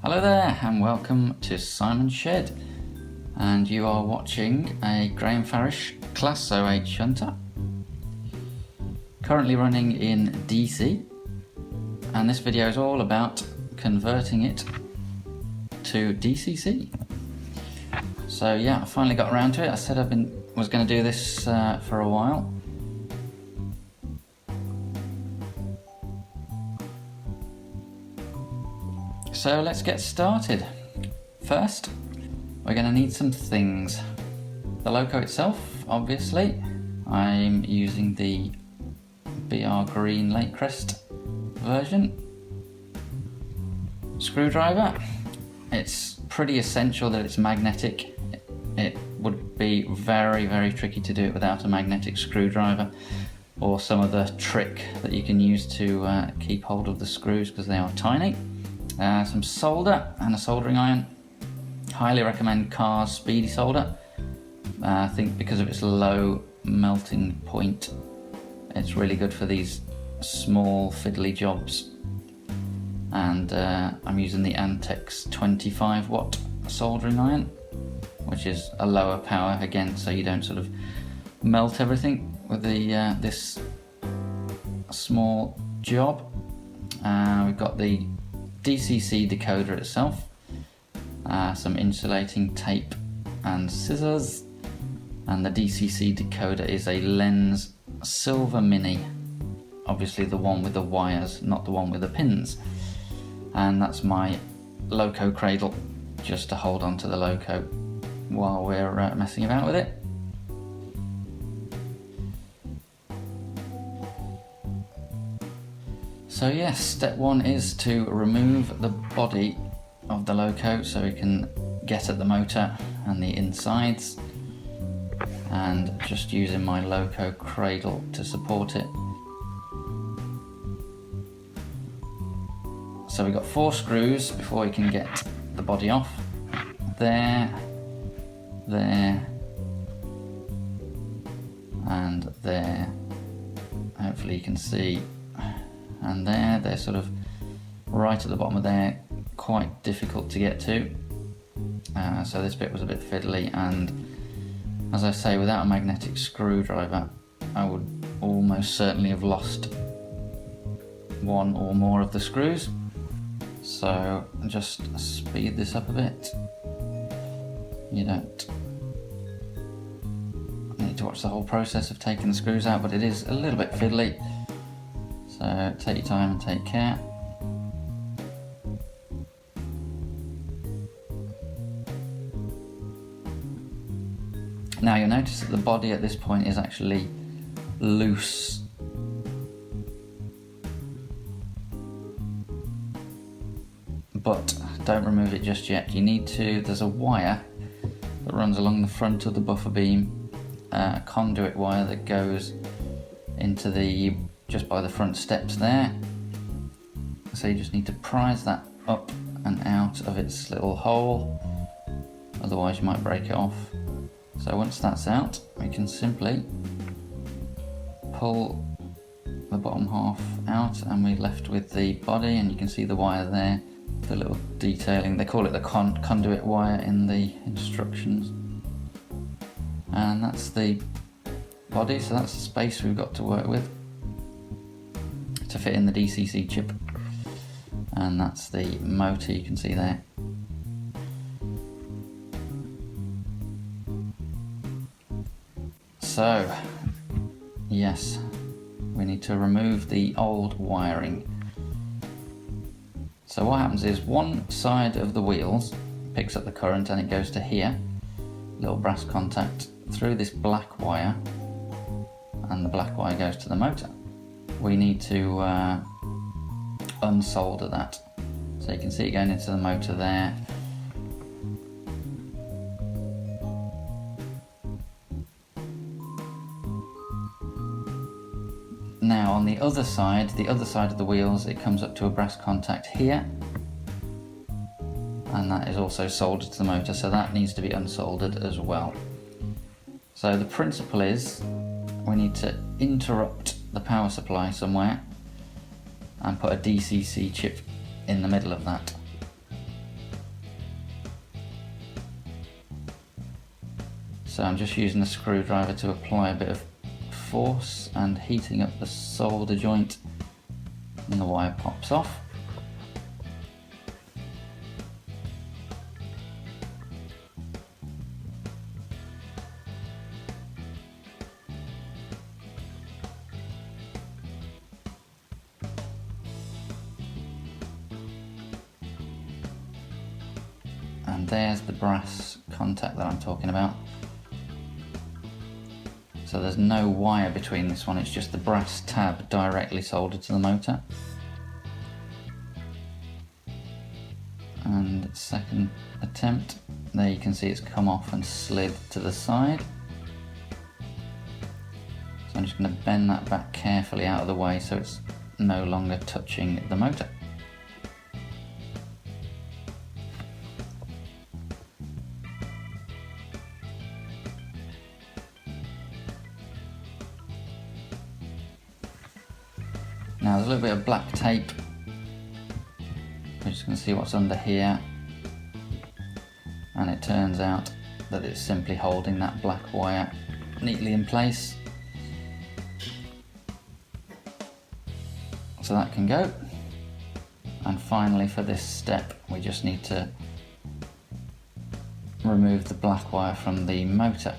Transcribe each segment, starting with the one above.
Hello there and welcome to Simon's Shed, and you are watching a Graham Farish Class 08 shunter, currently running in DC, and this video is all about converting it to DCC. So yeah, I finally got around to it. I said I was going to do this for a while. So let's get started. First, we're going to need some things. The loco itself, obviously. I'm using the BR Green Lake Crest version. Screwdriver. It's pretty essential that it's magnetic. It would be very, very tricky to do it without a magnetic screwdriver or some other trick that you can use to keep hold of the screws because they are tiny. Some solder and a soldering iron. Highly recommend Carr's Speedy Solder. I think because of its low melting point, it's really good for these small fiddly jobs. And I'm using the Antex 25 watt soldering iron, which is a lower power again, so you don't sort of melt everything with the this small job. We've got the DCC decoder itself, some insulating tape and scissors, and the DCC decoder is a Lens Silver Mini, obviously the one with the wires, not the one with the pins. And that's my loco cradle, just to hold on to the loco while we're messing about with it. So yes, step one is to remove the body of the loco so we can get at the motor and the insides, and just using my loco cradle to support it. So we've got 4 screws before we can get the body off. There, there, and there. Hopefully you can see. And they're sort of right at the bottom of there, quite difficult to get to. So this bit was a bit fiddly, and as I say, without a magnetic screwdriver, I would almost certainly have lost one or more of the screws. So just speed this up a bit. You don't need to watch the whole process of taking the screws out, but it is a little bit fiddly. So take your time and take care. Now you'll notice that the body at this point is actually loose. But don't remove it just yet. You need to, there's a wire that runs along the front of the buffer beam, a conduit wire that goes into the just by the front steps there. So you just need to prise that up and out of its little hole, otherwise you might break it off. So once that's out, we can simply pull the bottom half out and we're left with the body, and you can see the wire there, the little detailing. They call it the conduit wire in the instructions. And that's the body, so that's the space we've got to work with to fit in the DCC chip, and that's the motor you can see there. So yes, we need to remove the old wiring. So what happens is one side of the wheels picks up the current and it goes to here, little brass contact through this black wire, and the black wire goes to the motor. We need to unsolder that. So you can see it going into the motor there. Now on the other side of the wheels, it comes up to a brass contact here, and that is also soldered to the motor, so that needs to be unsoldered as well. So the principle is we need to interrupt the power supply somewhere and put a DCC chip in the middle of that. So I'm just using the screwdriver to apply a bit of force and heating up the solder joint, and the wire pops off. And there's the brass contact that I'm talking about. So there's no wire between this one, it's just the brass tab directly soldered to the motor. And second attempt, there you can see it's come off and slid to the side. So I'm just going to bend that back carefully out of the way so it's no longer touching the motor. Now there's a little bit of black tape. We're just going to see what's under here, and it turns out that it's simply holding that black wire neatly in place. So that can go. And finally, for this step, we just need to remove the black wire from the motor.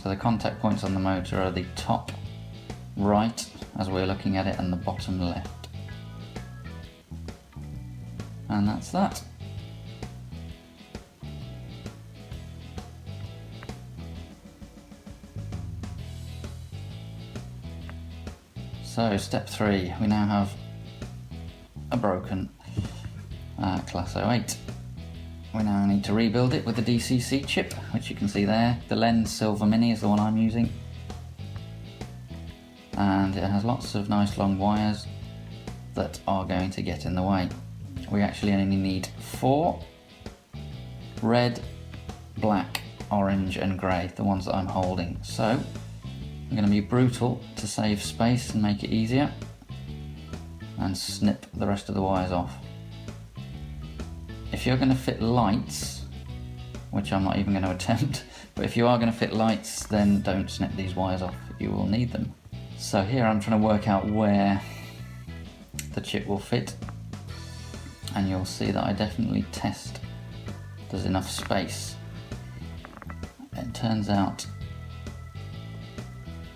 So the contact points on the motor are the top right as we're looking at it and the bottom left. And that's that. So step 3, we now have a broken Class 08. We now need to rebuild it with the DCC chip, which you can see there. The Lens Silver Mini is the one I'm using. And it has lots of nice long wires that are going to get in the way. We actually only need 4: red, black, orange and grey, the ones that I'm holding. So I'm going to be brutal to save space and make it easier, and snip the rest of the wires off. If you're going to fit lights, which I'm not even going to attempt, but if you are going to fit lights, then don't snip these wires off, you will need them. So here I'm trying to work out where the chip will fit, and you'll see that I definitely test there's enough space. It turns out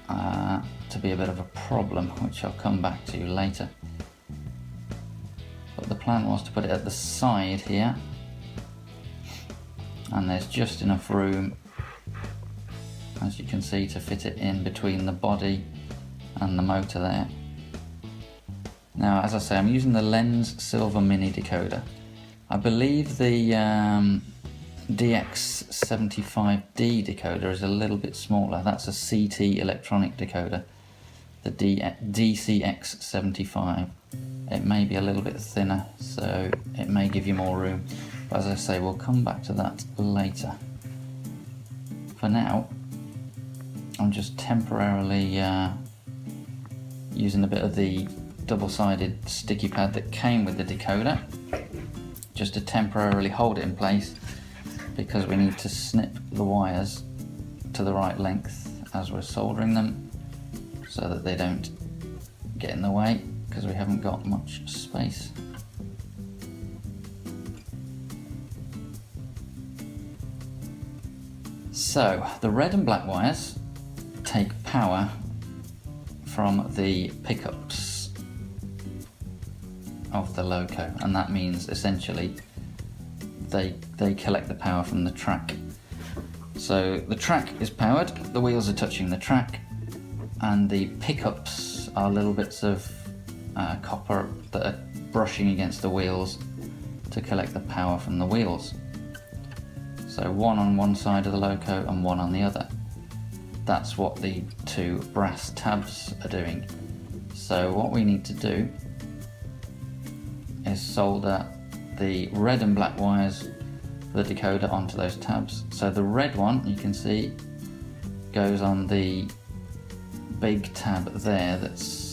to be a bit of a problem, which I'll come back to later. But the plan was to put it at the side here, and there's just enough room, as you can see, to fit it in between the body and the motor there. Now, as I say, I'm using the Lens Silver Mini decoder. I believe the DX75D decoder is a little bit smaller. That's a CT electronic decoder. The DCX75. It may be a little bit thinner, so it may give you more room. But as I say, we'll come back to that later. For now, I'm just temporarily using a bit of the double-sided sticky pad that came with the decoder, just to temporarily hold it in place, because we need to snip the wires to the right length as we're soldering them, so that they don't get in the way, because we haven't got much space. So the red and black wires take power from the pickups of the loco, and that means essentially they collect the power from the track. So the track is powered, the wheels are touching the track, and the pickups are little bits of copper that are brushing against the wheels to collect the power from the wheels. So one on one side of the loco and one on the other. That's what the 2 brass tabs are doing. So what we need to do is solder the red and black wires for the decoder onto those tabs. So the red one, you can see, goes on the big tab there that's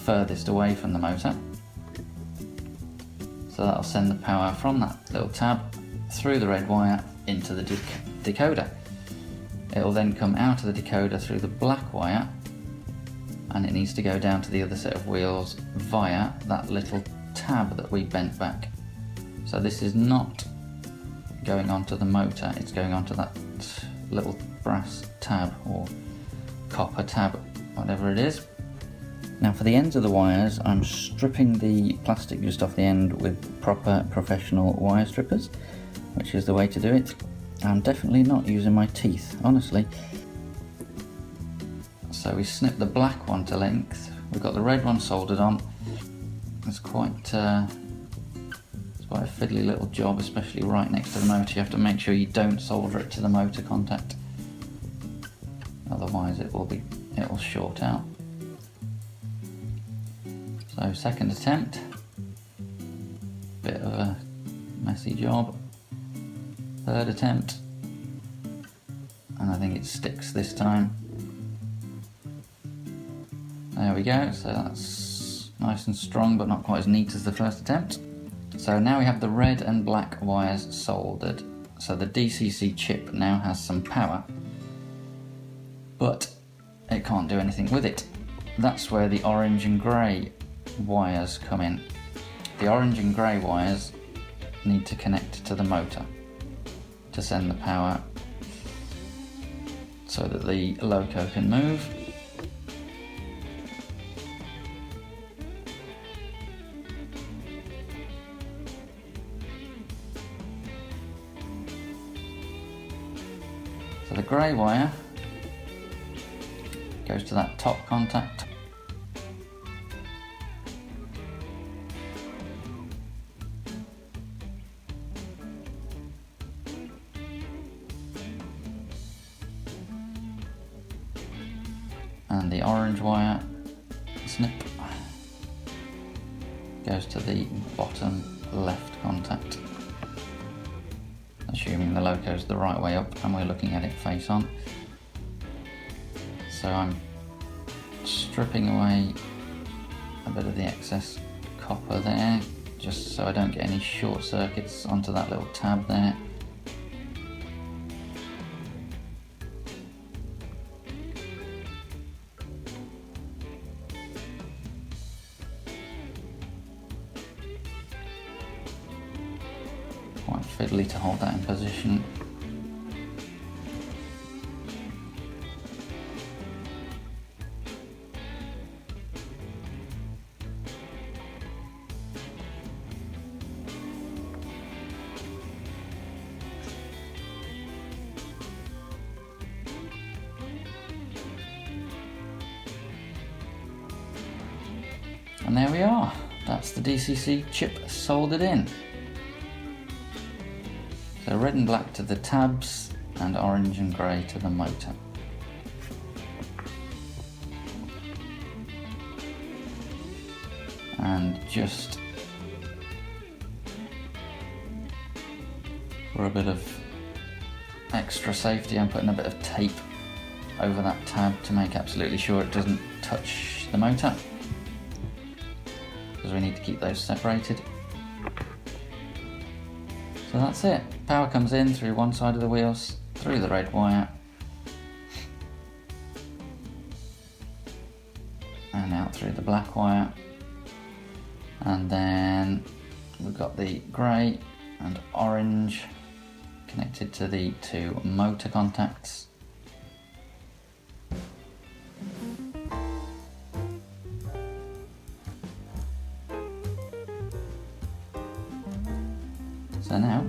furthest away from the motor. So that'll send the power from that little tab through the red wire into the decoder. It'll then come out of the decoder through the black wire, and it needs to go down to the other set of wheels via that little tab that we bent back. So this is not going onto the motor, it's going onto that little brass tab or copper tab, whatever it is. Now for the ends of the wires, I'm stripping the plastic just off the end with proper professional wire strippers, which is the way to do it. I'm definitely not using my teeth, honestly. So we snip the black one to length, we've got the red one soldered on. It's quite a fiddly little job, especially right next to the motor. You have to make sure you don't solder it to the motor contact, otherwise it will short out. So second attempt, bit of a messy job. Third attempt, and I think it sticks this time. There we go, so that's nice and strong but not quite as neat as the first attempt. So now we have the red and black wires soldered. So the DCC chip now has some power, but it can't do anything with it. That's where the orange and grey wires come in. The orange and grey wires need to connect to the motor to send the power so that the loco can move. So the grey wire goes to that top contact, and the orange wire, snip, goes to the bottom left contact, assuming the loco's the right way up and we're looking at it face on. So I'm stripping away a bit of the excess copper there, just so I don't get any short circuits onto that little tab there. Quite fiddly to hold that in position. And there we are, that's the DCC chip soldered in. So red and black to the tabs and orange and grey to the motor. And just for a bit of extra safety, I'm putting a bit of tape over that tab to make absolutely sure it doesn't touch the motor, because we need to keep those separated. So that's it. Power comes in through one side of the wheels, through the red wire, and out through the black wire. And then we've got the grey and orange connected to the two motor contacts. So now,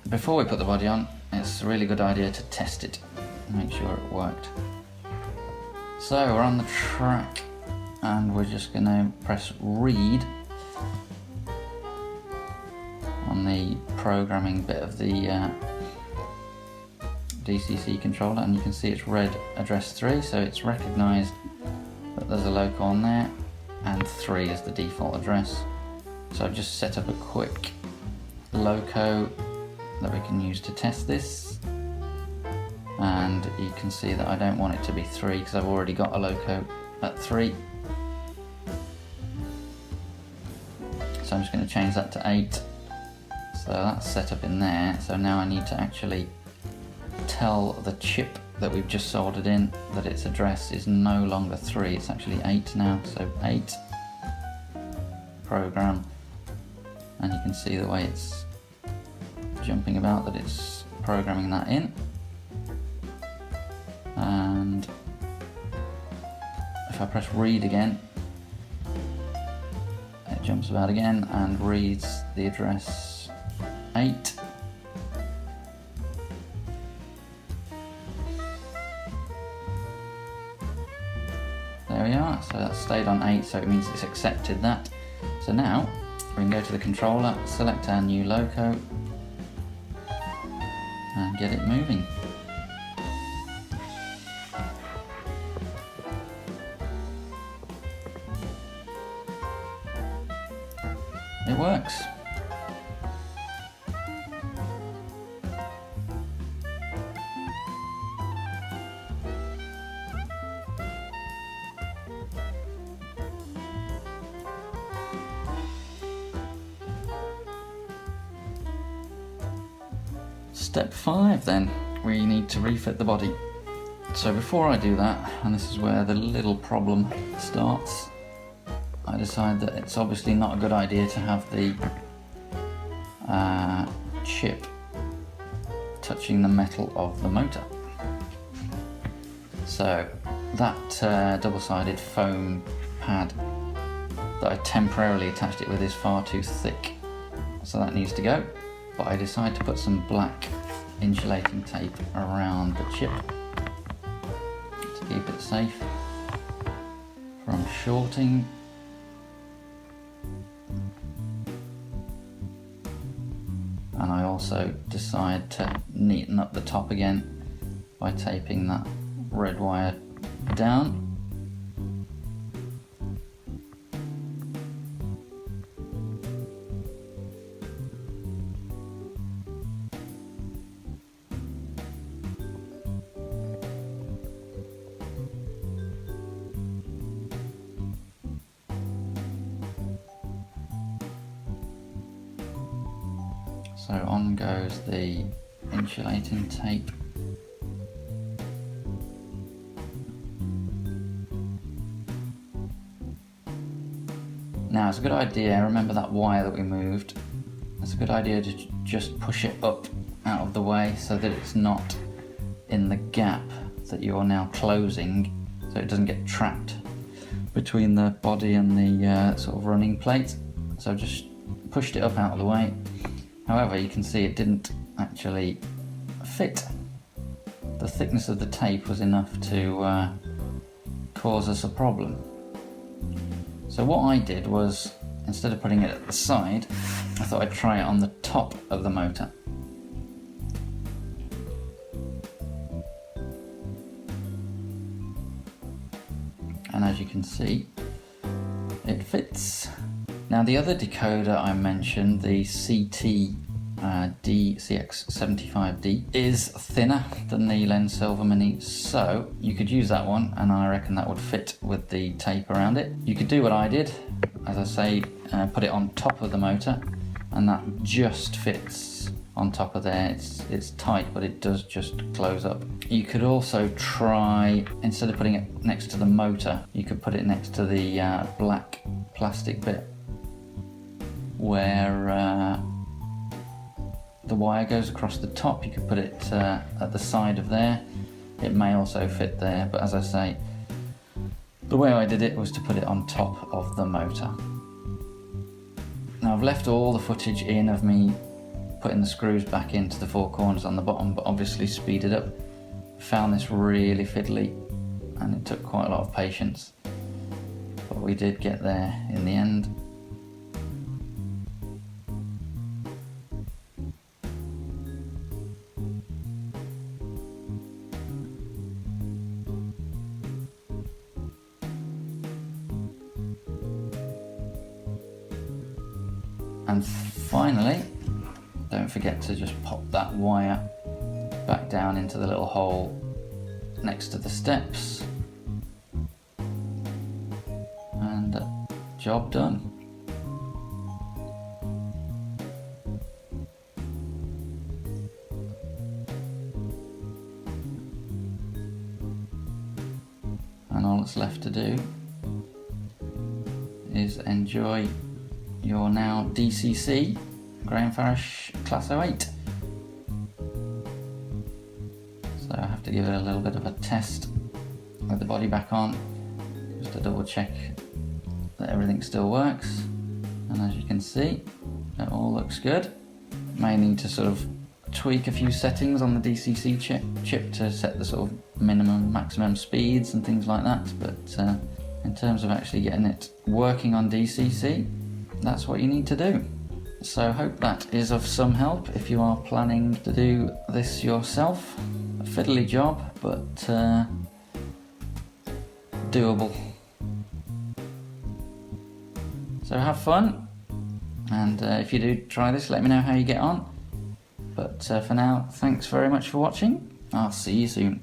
before we put the body on, it's a really good idea to test it and make sure it worked. So we're on the track and we're just going to press read on the programming bit of the DCC controller, and you can see it's read address 3, so it's recognised that there's a loco on there and 3 is the default address. So I've just set up a quick loco that we can use to test this, and you can see that I don't want it to be 3 because I've already got a loco at 3. so I'm just going to change that to 8. So that's set up in there. So now I need to actually tell the chip that we've just soldered in that its address is no longer 3, it's actually 8 now. So 8 program, and you can see the way it's jumping about that it's programming that in. And if I press read again, it jumps about again and reads the address 8. There we are, so that stayed on 8, so it means it's accepted that. So now we can go to the controller, select our new loco and get it moving. It works. Step 5 then, we need to refit the body. So before I do that, and this is where the little problem starts, I decide that it's obviously not a good idea to have the chip touching the metal of the motor. So that double-sided foam pad that I temporarily attached it with is far too thick, so that needs to go. But I decide to put some black insulating tape around the chip to keep it safe from shorting. And I also decide to neaten up the top again by taping that red wire down. So on goes the insulating tape. Now it's a good idea, remember that wire that we moved, it's a good idea to just push it up out of the way so that it's not in the gap that you're now closing, so it doesn't get trapped between the body and the sort of running plate. So just pushed it up out of the way. However, you can see it didn't actually fit. The thickness of the tape was enough to cause us a problem. So what I did was, instead of putting it at the side, I thought I'd try it on the top of the motor. And as you can see, it fits. Now the other decoder I mentioned, the CT DCX75D, is thinner than the Lens Silver Mini, so you could use that one and I reckon that would fit with the tape around it. You could do what I did, as I say, put it on top of the motor, and that just fits on top of there. It's tight, but it does just close up. You could also try, instead of putting it next to the motor, you could put it next to the black plastic bit where the wire goes across the top. You could put it at the side of there. It may also fit there, but as I say, the way I did it was to put it on top of the motor. Now I've left all the footage in of me putting the screws back into the 4 corners on the bottom, but obviously speeded up. Found this really fiddly and it took quite a lot of patience, but we did get there in the end. And finally, don't forget to just pop that wire back down into the little hole next to the steps. And job done. all that's left to do is enjoy your now DCC Graham Farish Class 08. So I have to give it a little bit of a test with the body back on, just to double check that everything still works. And as you can see, it all looks good. May need to sort of tweak a few settings on the DCC chip to set the sort of minimum, maximum speeds and things like that, but in terms of actually getting it working on DCC, that's what you need to do. So I hope that is of some help if you are planning to do this yourself. A fiddly job, but doable. So have fun, and if you do try this, let me know how you get on. But for now, thanks very much for watching. I'll see you soon.